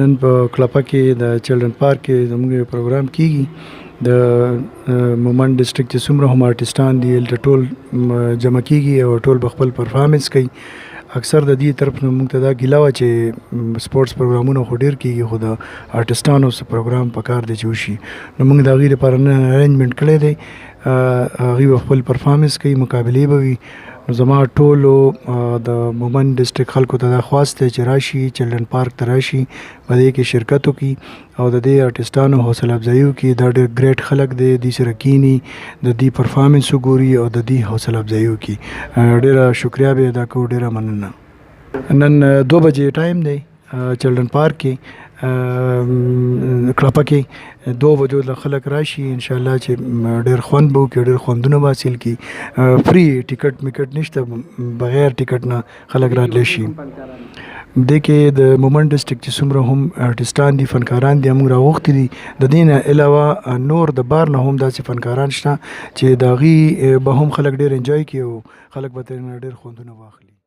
نن په کلپه کې د چلډرن پارک کې زموږ پروګرام کیږي. د مومند ډسټرکټ چې څومره هم آرټسټان دي هلته ټول جمع کیږي او ټول به خپل پرفارمنس کوي. اکثر د دې طرف نه موږ ته دا ګیله وه چې سپورټس پروګرامونه خو ډېر کیږي خو د آرټسټانو څه پروګرام پکار دی چې وشي. نو موږ د هغې لپاره نن ارینجمنټ کړی دی. هغوی به خپل پرفارمنس کوي، مقابلې به وي. نو زما ټولو د مومند ډسټرکټ خلکو ته دا خواست دی چې راشي، چلډرن پارک ته راشي، په دې کې شرکت وکړي او د دې آرټسټانو حوصله افزایي وکړي. دا ډېر ګریټ خلک دی، دوی سره کیني، د دوی پرفارمنس وګوري او د دوی حوصله افزایي وکړي. ډېره شکریه به ادا کوو، ډېره مننه. نن 2 بجې ټایم دی چلډرن پارک کې کلپه کې 2 بجو له خلک راشي. انشاءالله چې ډېر خوند به وکړي، ډېر خوندونه به حاصل کړي. فری ټیکټ میکټ نشته، بغیر ټیکټ نه خلک راتلی شي. دې کې د مومند ډسټرکټ چې څومره هم آرټسټان دي، فنکاران دي، موږ راغوښتي دي. د دې نه علاوه نور د بار نه هم داسې فنکاران شته چې د هغوی به هم خلک ډېر انجوی کړي او خلک به ترې نه ډېر خوندونه واخلي.